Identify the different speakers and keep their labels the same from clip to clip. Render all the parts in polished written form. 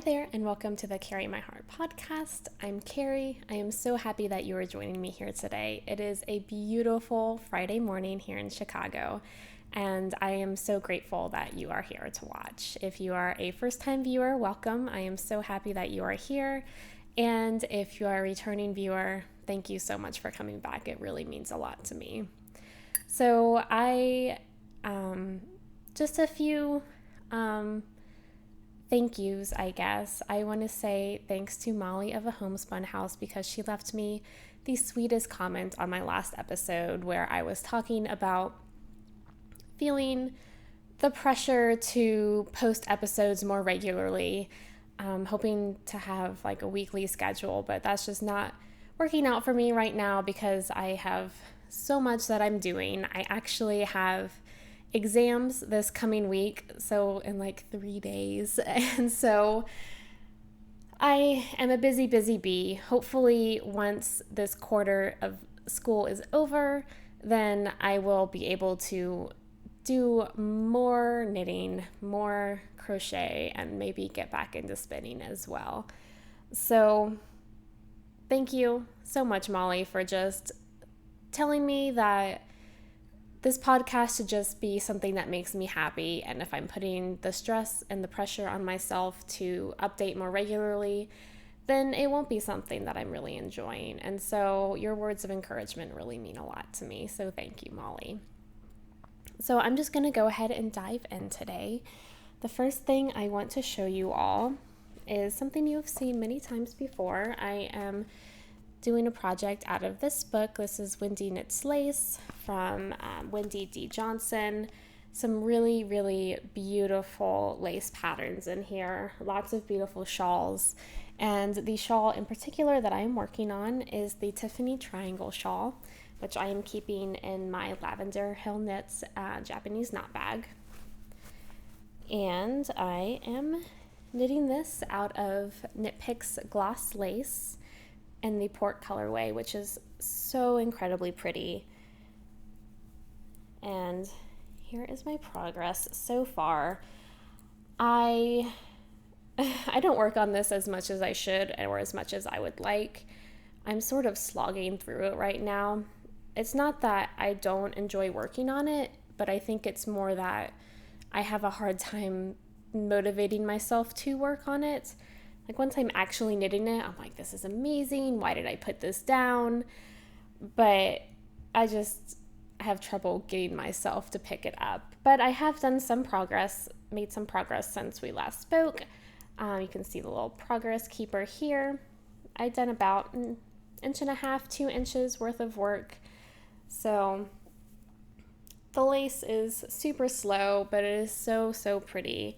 Speaker 1: there, and welcome to the Carry My Heart podcast. I'm Carrie. I am so happy that you are joining me here today. It is a beautiful Friday morning here in Chicago, and I am so grateful that you are here to watch. If you are a first-time viewer, welcome. I am so happy that you are here. And if you are a returning viewer, thank you so much for coming back. It really means a lot to me. So just a few thank yous, I guess. I want to say thanks to Molly of A Homespun House because she left me the sweetest comment on my last episode where I was talking about feeling the pressure to post episodes more regularly, hoping to have like a weekly schedule, but that's just not working out for me right now because I have so much that I'm doing. I actually have exams this coming week, so in like 3 days, and so I am a busy bee. Hopefully once this quarter of school is over, then I will be able to do more knitting, more crochet, and maybe get back into spinning as well. So thank you so much, Molly, for just telling me that this podcast should just be something that makes me happy, and if I'm putting the stress and the pressure on myself to update more regularly, then it won't be something that I'm really enjoying. And so your words of encouragement really mean a lot to me, so thank you, Molly. So I'm just going to go ahead and dive in today. The first thing I want to show you all is something you have seen many times before. I am doing a project out of this book. This is Wendy Knits Lace from Wendy D. Johnson. Some really, really beautiful lace patterns in here. Lots of beautiful shawls. And the shawl in particular that I am working on is the Tiffany Triangle shawl, which I am keeping in my Lavender Hill Knits Japanese knot bag. And I am knitting this out of Knit Picks Gloss Lace in the Port colorway, which is so incredibly pretty. And here is my progress so far. I don't work on this as much as I should or as much as I would like. I'm sort of slogging through it right now. It's not that I don't enjoy working on it, but I think it's more that I have a hard time motivating myself to work on it. Like once I'm actually knitting it, I'm like, this is amazing. Why did I put this down? But I just have trouble getting myself to pick it up. But I have done some progress, made some progress since we last spoke. You can see the little progress keeper here. I've done about 1.5 inches, 2 inches worth of work. So the lace is super slow, but it is so pretty.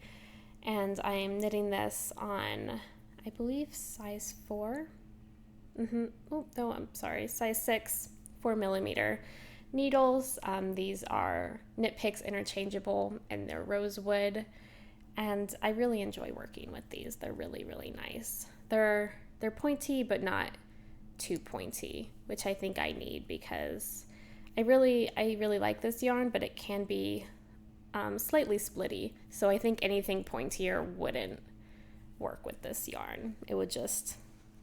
Speaker 1: And I am knitting this on, I believe, size 4. Oh, no, I'm sorry. Size 6, 4mm needles. These are Knit Picks interchangeable, and they're rosewood. And I really enjoy working with these. They're really, really nice. They're pointy, but not too pointy, which I think I need because I really like this yarn, but it can be slightly splitty, so I think anything pointier wouldn't work with this yarn. It would just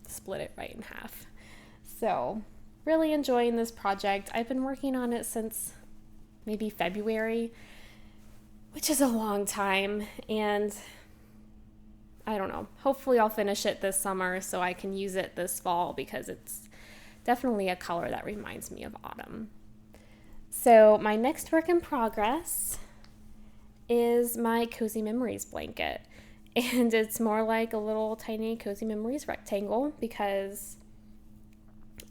Speaker 1: split it right in half. So really enjoying this project. I've been working on it since maybe February, which is a long time, and I don't know, hopefully I'll finish it this summer so I can use it this fall because it's definitely a color that reminds me of autumn. So my next work in progress is my Cozy Memories blanket, and it's more like a little tiny Cozy Memories rectangle because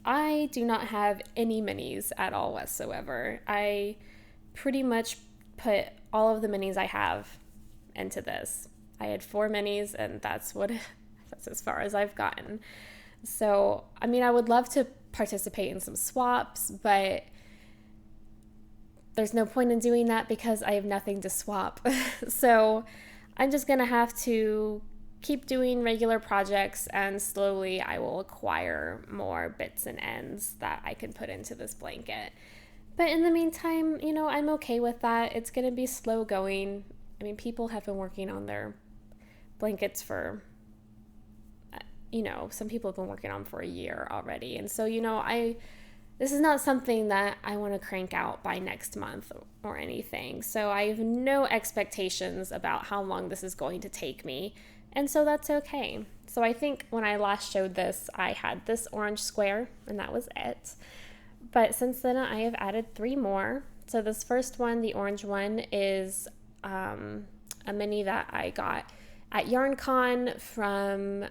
Speaker 1: I do not have any minis at all whatsoever. I pretty much put all of the minis I have into this. I had 4 minis, and that's as far as I've gotten. So, I mean, I would love to participate in some swaps, but there's no point in doing that because I have nothing to swap. So I'm just going to have to keep doing regular projects, and slowly I will acquire more bits and ends that I can put into this blanket. But in the meantime, I'm okay with that. It's going to be slow going. I mean, people have been working on their blankets for some people have been working on for a year already. And so, this is not something that I want to crank out by next month or anything. So I have no expectations about how long this is going to take me. And so that's okay. So I think when I last showed this, I had this orange square and that was it. But since then I have added 3 more. So this first one, the orange one, is a mini that I got at YarnCon from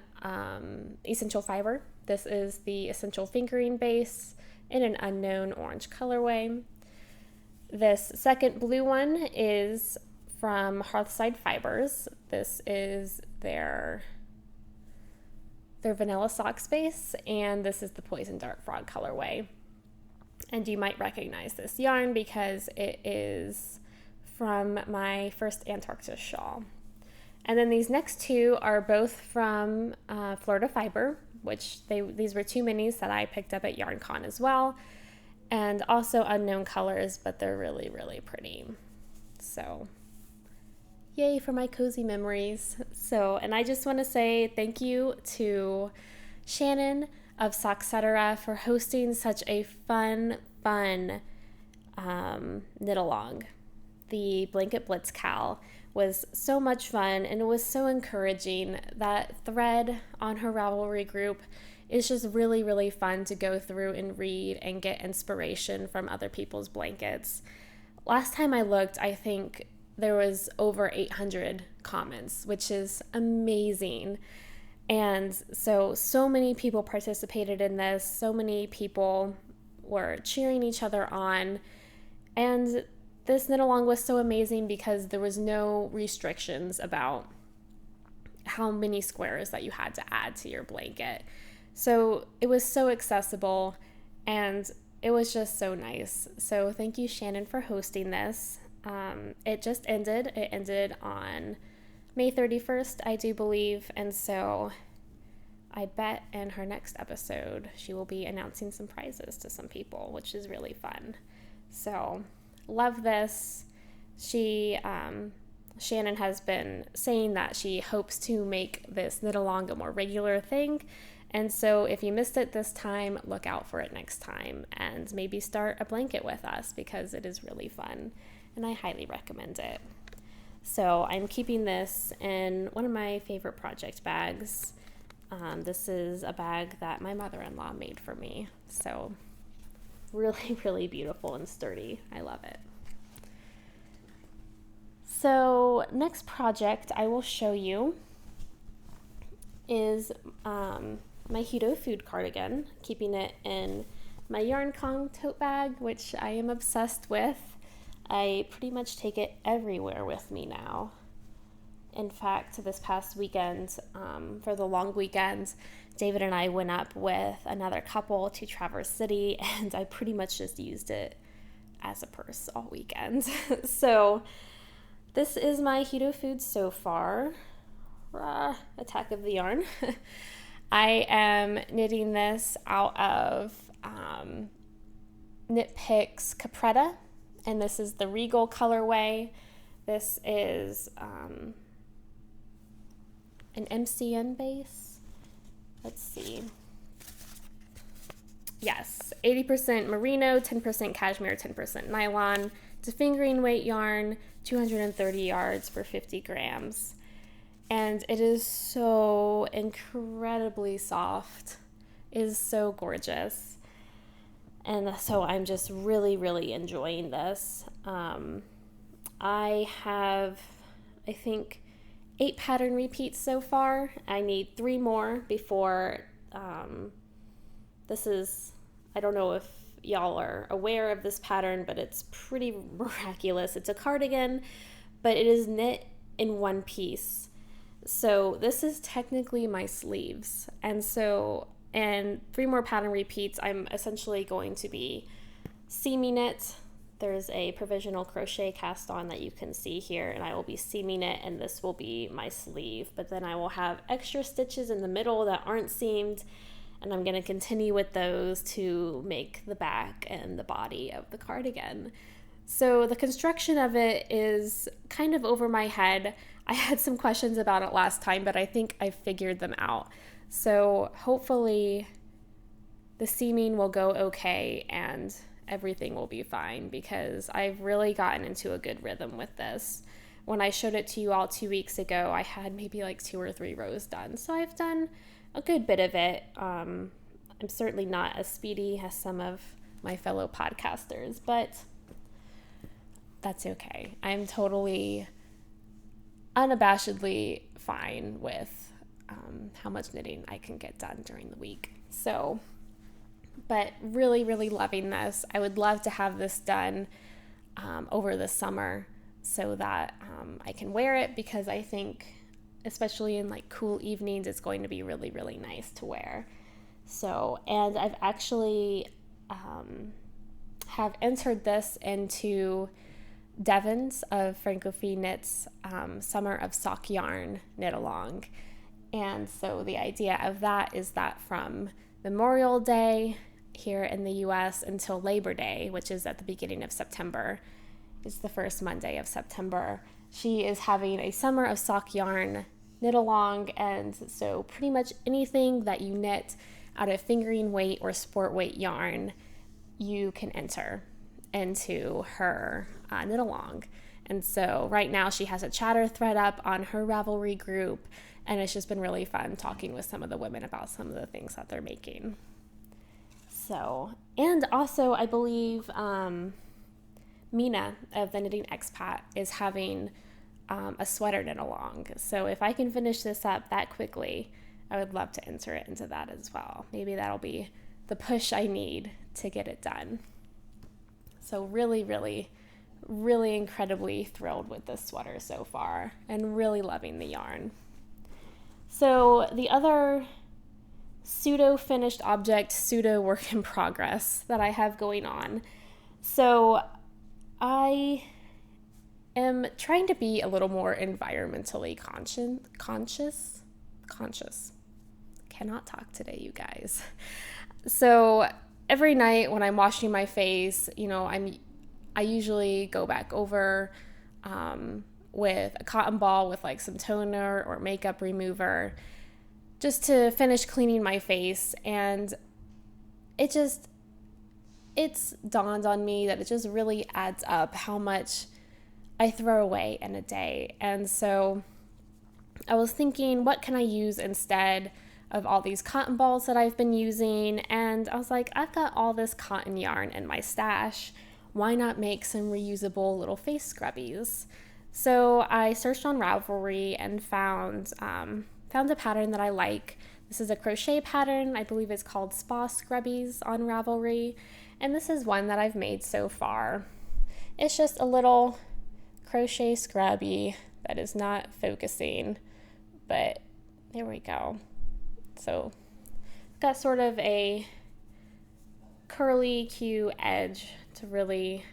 Speaker 1: Essential Fiber. This is the Essential Fingering Base in an unknown orange colorway. This second blue one is from Hearthside Fibers. This is their Vanilla Socks base, and this is the Poison Dart Frog colorway. And you might recognize this yarn because it is from my first Antarctica shawl. And then these next 2 are both from Florida Fiber, which these were 2 minis that I picked up at YarnCon as well. And also unknown colors, but they're really, really pretty. So yay for my cozy memories. And I just want to say thank you to Shannon of Socksetera for hosting such a fun knit-along. The Blanket Blitz Cal was so much fun, and it was so encouraging. That thread on her Ravelry group is just really, really fun to go through and read and get inspiration from other people's blankets. Last time I looked, I think there was over 800 comments, which is amazing. And so many people participated in this. So many people were cheering each other on. And this knit along was so amazing because there was no restrictions about how many squares that you had to add to your blanket. So it was so accessible and it was just so nice. So thank you, Shannon, for hosting this. It just ended. It ended on May 31st, I do believe. And so I bet in her next episode, she will be announcing some prizes to some people, which is really fun. So love this. Shannon has been saying that she hopes to make this knit along a more regular thing. And so if you missed it this time, look out for it next time and maybe start a blanket with us because it is really fun and I highly recommend it. So I'm keeping this in one of my favorite project bags. This is a bag that my mother-in-law made for me. So really, really beautiful and sturdy. I love it. So next project I will show you is my Hito food cardigan, keeping it in my YarnCon tote bag, which I am obsessed with. I pretty much take it everywhere with me now. In fact, this past weekend, for the long weekend, David and I went up with another couple to Traverse City, and I pretty much just used it as a purse all weekend. So this is my Hito food so far. Attack of the yarn. I am knitting this out of Knit Picks Capretta, and this is the Regal colorway. This is an MCN base. Let's see. Yes, 80% merino, 10% cashmere, 10% nylon. It's a fingering weight yarn, 230 yards for 50 grams. And it is so incredibly soft. It is so gorgeous. And so I'm just really, really enjoying this. I have, I think, 8 pattern repeats so far. I need 3 more before this is, I don't know if y'all are aware of this pattern, but it's pretty miraculous. It's a cardigan, but it is knit in one piece. So this is technically my sleeves. And 3 more pattern repeats, I'm essentially going to be seaming it. There's a provisional crochet cast on that you can see here, and I will be seaming it, and this will be my sleeve. But then I will have extra stitches in the middle that aren't seamed, and I'm going to continue with those to make the back and the body of the cardigan. So the construction of it is kind of over my head. I had some questions about it last time, but I think I figured them out. So hopefully the seaming will go okay and everything will be fine, because I've really gotten into a good rhythm with this. When I showed it to you all 2 weeks ago, I had maybe like 2 or 3 rows done. So I've done a good bit of it. I'm certainly not as speedy as some of my fellow podcasters, but that's okay. I'm totally unabashedly fine with how much knitting I can get done during the week. So, but really, really loving this. I would love to have this done over the summer so that I can wear it, because I think, especially in like cool evenings, it's going to be really, really nice to wear. So, and I've actually have entered this into Devon's of Francophile Knits Summer of Sock Yarn Knit Along. And so the idea of that is that from Memorial Day here in the US until Labor Day, which is at the beginning of September, it's the first Monday of September, she is having a Summer of Sock Yarn Knit Along. And so pretty much anything that you knit out of fingering weight or sport weight yarn, you can enter into her knit along. And so right now she has a chatter thread up on her Ravelry group, and it's just been really fun talking with some of the women about some of the things that they're making. So, and also I believe Mina of the Knitting Expat is having a sweater knit along. So if I can finish this up that quickly, I would love to enter it into that as well. Maybe that'll be the push I need to get it done. So really, really, really incredibly thrilled with this sweater so far, and really loving the yarn. So the other pseudo-finished object, pseudo-work in progress that I have going on. So I am trying to be a little more environmentally conscious. Cannot talk today, you guys. So every night when I'm washing my face, I usually go back over with a cotton ball with like some toner or makeup remover just to finish cleaning my face. And it's dawned on me that it just really adds up how much I throw away in a day. And so I was thinking, what can I use instead of all these cotton balls that I've been using? And I was like, I've got all this cotton yarn in my stash. Why not make some reusable little face scrubbies? So I searched on Ravelry and found a pattern that I like. This is a crochet pattern. I believe it's called Spa Scrubbies on Ravelry. And this is one that I've made so far. It's just a little crochet scrubby that is not focusing, but there we go. So got sort of a curly Q edge to really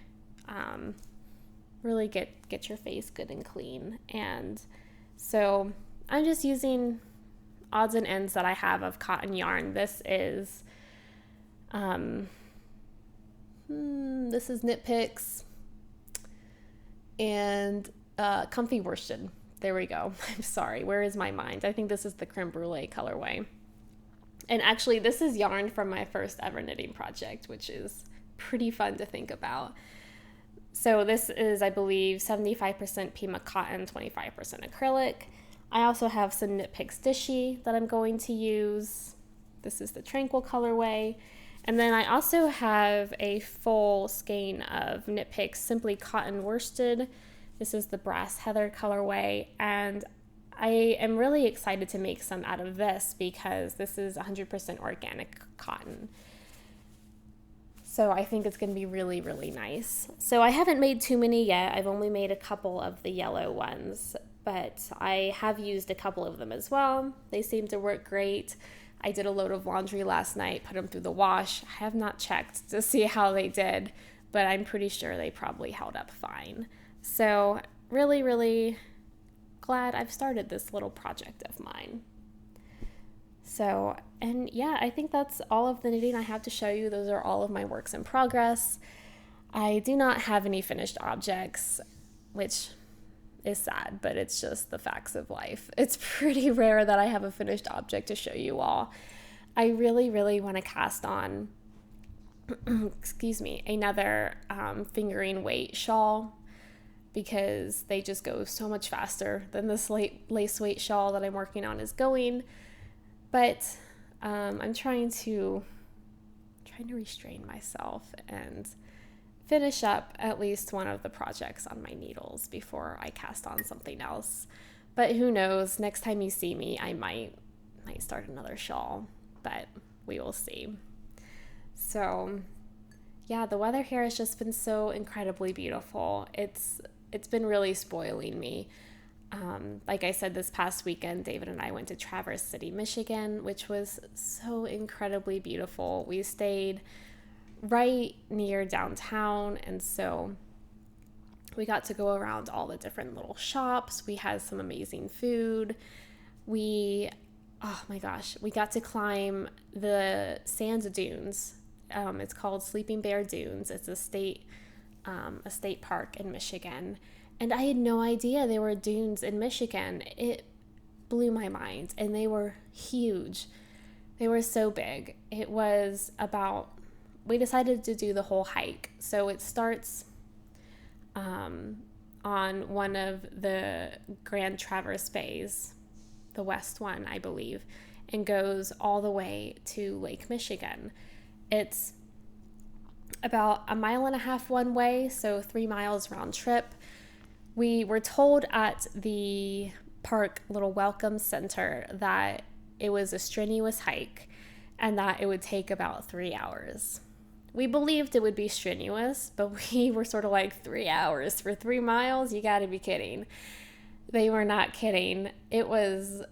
Speaker 1: get your face good and clean. And so I'm just using odds and ends that I have of cotton yarn. This is Knit Picks and Comfy Worsted. There we go. I'm sorry. Where is my mind? I think this is the creme brulee colorway. And actually, this is yarn from my first ever knitting project, which is pretty fun to think about. So this is, I believe, 75% Pima cotton, 25% acrylic. I also have some Knit Picks Dishy that I'm going to use. This is the Tranquil colorway. And then I also have a full skein of Knit Picks Simply Cotton Worsted. This is the Brass Heather colorway. And I am really excited to make some out of this because this is 100% organic cotton. So I think it's going to be really, really nice. So I haven't made too many yet. I've only made a couple of the yellow ones, but I have used a couple of them as well. They seem to work great. I did a load of laundry last night, put them through the wash. I have not checked to see how they did, but I'm pretty sure they probably held up fine. So really, really glad I've started this little project of mine. So, and yeah, I think that's all of the knitting I have to show you. Those are all of my works in progress. I do not have any finished objects, which is sad, but it's just the facts of life. It's pretty rare that I have a finished object to show you all. I really, really want to cast on, excuse me, another fingering weight shawl, because they just go so much faster than this lace weight shawl that I'm working on is going. But I'm trying to restrain myself and finish up at least one of the projects on my needles before I cast on something else. But who knows, next time you see me, I might start another shawl, but we will see. So yeah, the weather here has just been so incredibly beautiful. It's been really spoiling me. Like I said, this past weekend, David and I went to Traverse City, Michigan, which was so incredibly beautiful. We stayed right near downtown, and so we got to go around all the different little shops. We had some amazing food. Oh my gosh, we got to climb the sand dunes. It's called Sleeping Bear Dunes. It's a state park in Michigan. And I had no idea there were dunes in Michigan. It blew my mind. And they were huge. They were so big. We decided to do the whole hike. So it starts on one of the Grand Traverse Bays, the west one, I believe, and goes all the way to Lake Michigan. It's about 1.5 miles one way, so 3 miles round trip. We were told at the park little welcome center that it was a strenuous hike and that it would take about 3 hours. We believed it would be strenuous, but we were sort of like, 3 hours for 3 miles? You gotta be kidding. They were not kidding. It was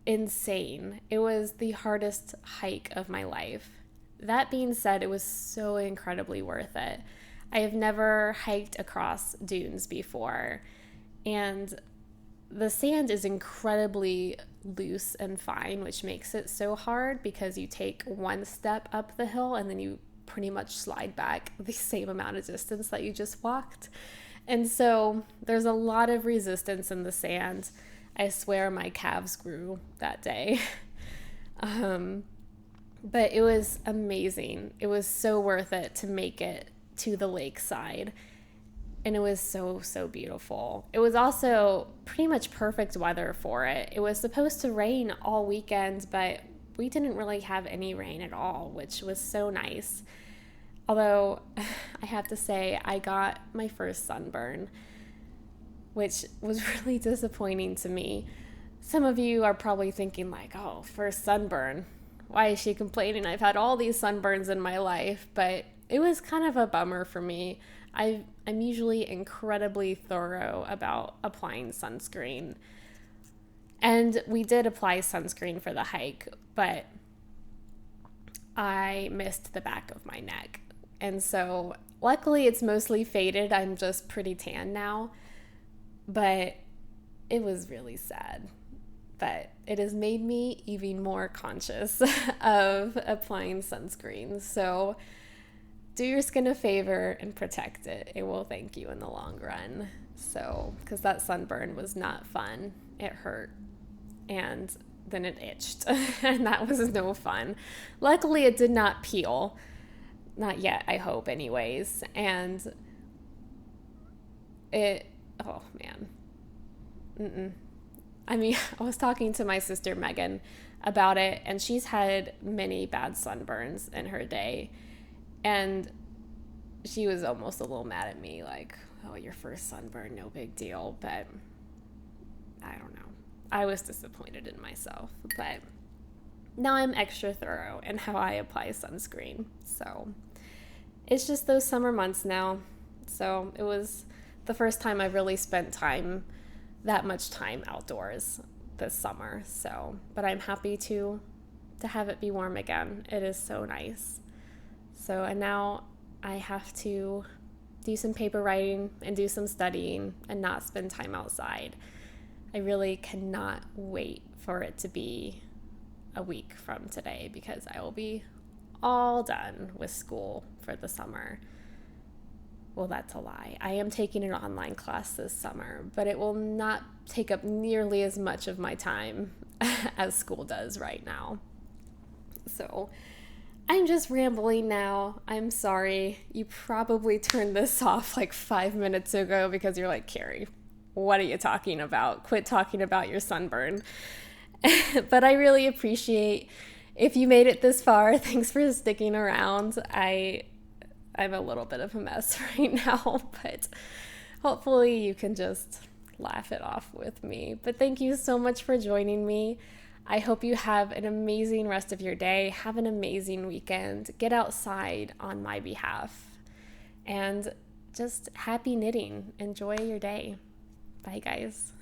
Speaker 1: insane. It was the hardest hike of my life. That being said, it was so incredibly worth it. I have never hiked across dunes before, and the sand is incredibly loose and fine, which makes it so hard because you take one step up the hill and then you pretty much slide back the same amount of distance that you just walked. And so there's a lot of resistance in the sand. I swear my calves grew that day. But it was amazing. It was so worth it to make it to the lakeside. And it was so, so beautiful. It was also pretty much perfect weather for it. It was supposed to rain all weekend, but we didn't really have any rain at all, which was so nice. Although I have to say, I got my first sunburn, which was really disappointing to me. Some of you are probably thinking like, oh, first sunburn. Why is she complaining? I've had all these sunburns in my life, but it was kind of a bummer for me. I'm usually incredibly thorough about applying sunscreen. And we did apply sunscreen for the hike, but I missed the back of my neck. And so luckily it's mostly faded. I'm just pretty tan now, but it was really sad. But it has made me even more conscious of applying sunscreen. So do your skin a favor and protect it. It will thank you in the long run. So, because that sunburn was not fun. It hurt. And then it itched. And that was no fun. Luckily, it did not peel. Not yet, I hope, anyways. And oh man. I mean, I was talking to my sister Megan about it, and she's had many bad sunburns in her day. And she was almost a little mad at me, like, oh, your first sunburn, no big deal. But I don't know. I was disappointed in myself. But now I'm extra thorough in how I apply sunscreen. So it's just those summer months now. So it was the first time I've really spent that much time outdoors this summer. So, but I'm happy to have it be warm again. It is so nice. So, and now I have to do some paper writing and do some studying and not spend time outside. I really cannot wait for it to be a week from today because I will be all done with school for the summer. Well, that's a lie. I am taking an online class this summer, but it will not take up nearly as much of my time as school does right now. So I'm just rambling now. I'm sorry. You probably turned this off like 5 minutes ago because you're like, Carrie, what are you talking about? Quit talking about your sunburn. But I really appreciate if you made it this far. Thanks for sticking around. I'm a little bit of a mess right now, but hopefully you can just laugh it off with me. But thank you so much for joining me. I hope you have an amazing rest of your day. Have an amazing weekend. Get outside on my behalf. And just happy knitting. Enjoy your day. Bye, guys.